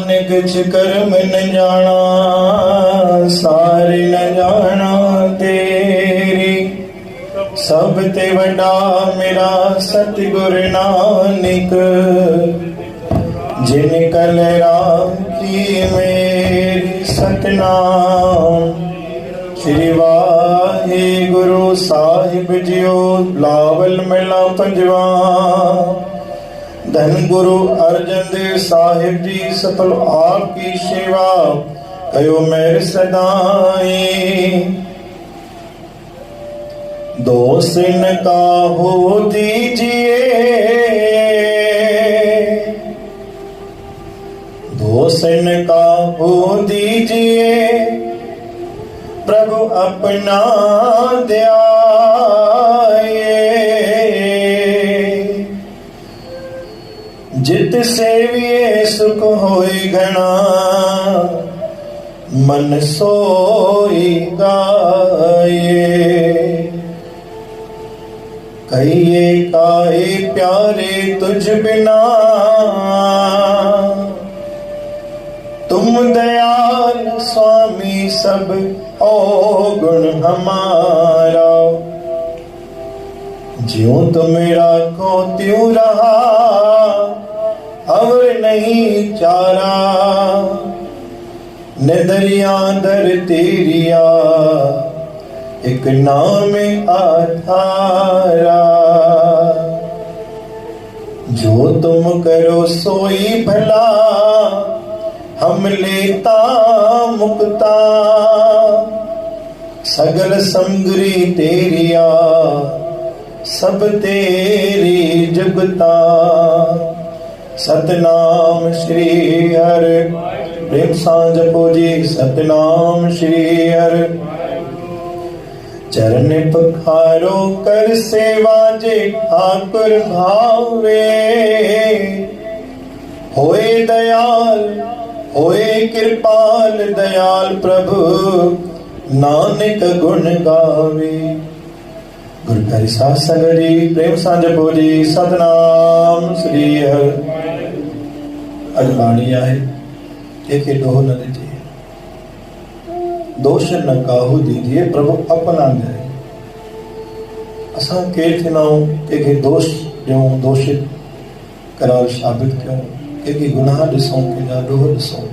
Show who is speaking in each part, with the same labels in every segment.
Speaker 1: किछ कर्म न जाना, सारे न जाना तेरी। सब ते वड्डा मेरा सतगुर नानक, जिन कल राखी मेरी सतनाम। श्री वाहिगुरु साहिब जियो। लावल मेला पंजवा। धन गुरु अर्जन देव साहिब जी सफल आपकी सेवा, कयो मेर सदाई। दोष न काहू दीजिए, दोष न काहू दीजिए, प्रभु अपना ध्याये। जित सेविए सुख होई घना, मन सोई गाये। कहिए काहे प्यारे तुझ बिना, तुम दयाल स्वामी सब अवगुण हमारा। ज्यों तुम राखो त्यों रहा, अवर नहीं चारा। नदरिया दर तेरिया, एक नाम आधारा। जो तुम करो सोई भला, हम लेता मुक्ता। सगल समग्री तेरिया, सब तेरी जुगता। सतनाम श्री हरि, प्रेम सां जपो जी सतनाम श्री हरि। चरण पखारो कर सेवा जे ठाकुर भावे। होए दयाल होए कृपाल, दयाल प्रभु नानक गुण गावे। गुरु प्यारी साध संगत जी, प्रेम सां जपो जी सतनाम श्री हरि। अज बाणी आहे, कंहिंखे ॾोह न ॾिजे। दोष न काहू दीजिए, प्रभु अपना दे। असां केरु थींदा आहियूं, कंहिंखे दोष ॾियूं, दोषित करार साबित कयूं, कंहिंखे गुनाह ॾिसूं, कंहिंजा ॾोह ॾिसूं,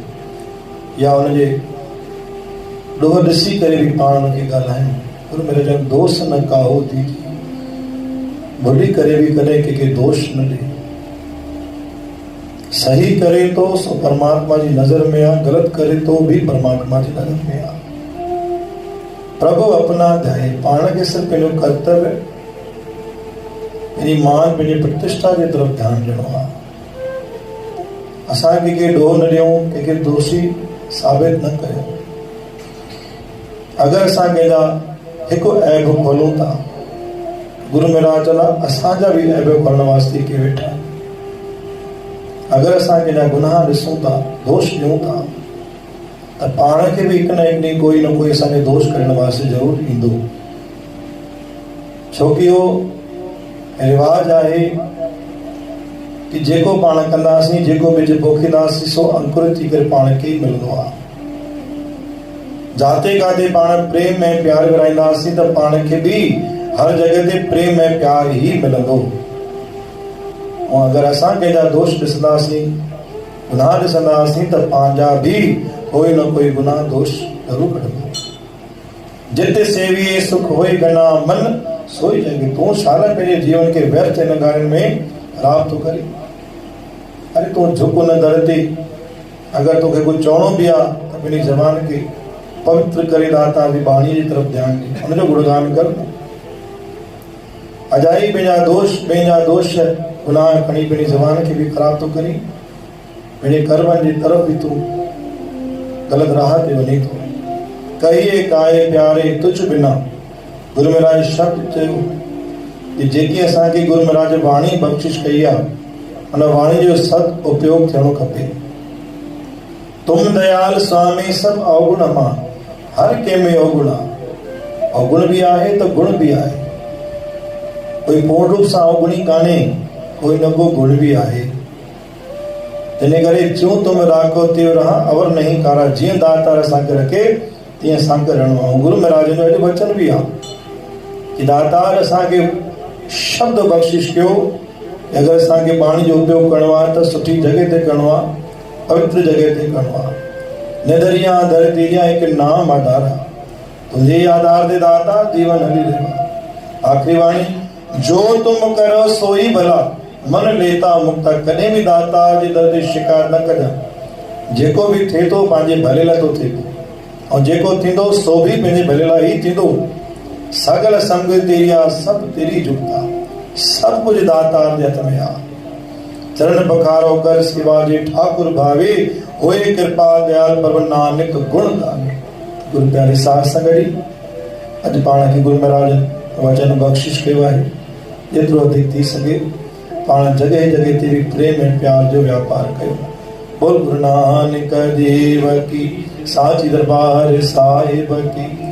Speaker 1: या हुनजे ॾोह ॾिसी करे बि पाण हुनखे ॻाल्हायूं। गुरु मेरे जन दोष न काहू दीजिए। भुली करे बि कॾहिं कंहिंखे दोष न ॾे। सही करे तो सो परमात्मा जी नज़र में आहे, ग़लति करे तो भी परमात्मा जी नज़र में आहे। प्रभु अपना ध्याए। पाण खे सिर्फ़ु पंहिंजो कर्तव्य, पंहिंजी मान, पंहिंजी प्रतिष्ठा जे तरफ़ ध्यानु ॾियणो आहे। असां कंहिंखे ॾोह न ॾियूं, कंहिंखे दोषी साबित न कयूं। अगरि असां कंहिंजा हिकु ऐब खोलूं था, गुरु महाराज चला असांजा बि ऐब खोलण वास्ते के वेठा। अगरि असां कंहिंजा गुनाह ॾिसूं था, दोष ॾियूं था, त पाण खे बि हिकु न हिकु ॾींहुं कोई न कोई असांखे दोष करण वास्ते ज़रूरु ईंदो। छोकी उहो रिवाज आहे कि जेको पाण कंदासीं, जेको ॿिज पोखींदासीं, सो अंकुरित थी करे पाण खे ई मिलंदो आहे। जाते काथे पाण प्रेम ऐं प्यार विराईंदासीं त पाण खे बि हर जॻह ते प्रेम ऐं प्यार ई मिलंदो। ऐं अगरि असां कंहिंजा दोष ॾिसंदासीं, गुनाह ॾिसंदासीं, त पंहिंजा बि कोई न कोई गुनाह दोष ज़रूरु कढंदो। जिते सेविए सुख होए घना, मन सोई जंगे। तूं छा लाइ पंहिंजे जीवन खे व्यर्थ इन ॻाल्हियुनि में ख़राब थो करे? अरे तूं झुक न दर ते। अगरि तोखे कुझु चवणो बि आहे त पंहिंजी ज़बान खे पवित्र करे दाता जी बाणीअ जी तरफ़ ध्यानु ॾे, हुनजो गुणगान कर। अजाई पंहिंजा दोष गुनाह खणी पंहिंजी ज़बान खे बि ख़राब थो करी, पंहिंजे कर्मनि जी तरफ़ बि तूं ग़लति राह ते वञे थो। कहिए काहे प्यारे तुझ बिना। गुरु महाराज शब्द चयो कि जेकी असांखे गुरु महाराज वाणी बख़्शिश कई आहे, हुन वाणी जो सद उपयोग थियणो खपे। तुम दयाल स्वामी सब अवगुण मां। हर कंहिं में अवगुण आहे। अवगुण बि आहे त गुण बि आहे। कोई पूर्ण रूप सां अवगुणी कान्हे, कोई न को गुण बि आहे। जिन करे जो तुम राखो त्यो रहा अवर नहीं कारा जीअं दातार असांखे रखे तीअं असांखे रहणो आहे। गुरु महाराज जो अॼु वचन बि आहे कि दातार असांखे शब्द बख़्शिश कयो। अगरि असांखे पाणी जो उपयोग करिणो आहे त सुठी जॻह ते करिणो आहे, पवित्र जॻह ते करिणो आहे। निदरिया धरतीया एक नाम आधार आहे, तुंहिंजे आधार ते दाता जीवन हली रहियो आहे। आख़िरी वाणी, जो तुम करो सोई भला मन लेता मुक्ता। कॾहिं बि दाता जे दर ते शिकायत न कजां। जेको बि थिए थो पंहिंजे भले लाइ थो थिए थो, ऐं जेको थींदो सो बि पंहिंजे भले लाइ ई थींदो। सगल संग तेरी आहे, सभु तेरी जुगता, सभु कुझु दातार जे हथ में आहे। चरण पखारो कर सेवा जे ठाकुर भावे, होए कृपा दयाल पर नानक गुण गावे। गुरु प्यारे साथ संगड़ी अॼु पाण खे गुरु महाराज वचन बख़्शिश कयो आहे। जेतिरो वधीक थी सघे पाण जॻह जॻह ते बि प्रेम ऐं प्यार जो व्यापार कयो। बोल गुरु नानक देव की, साची दरबार साहिब की।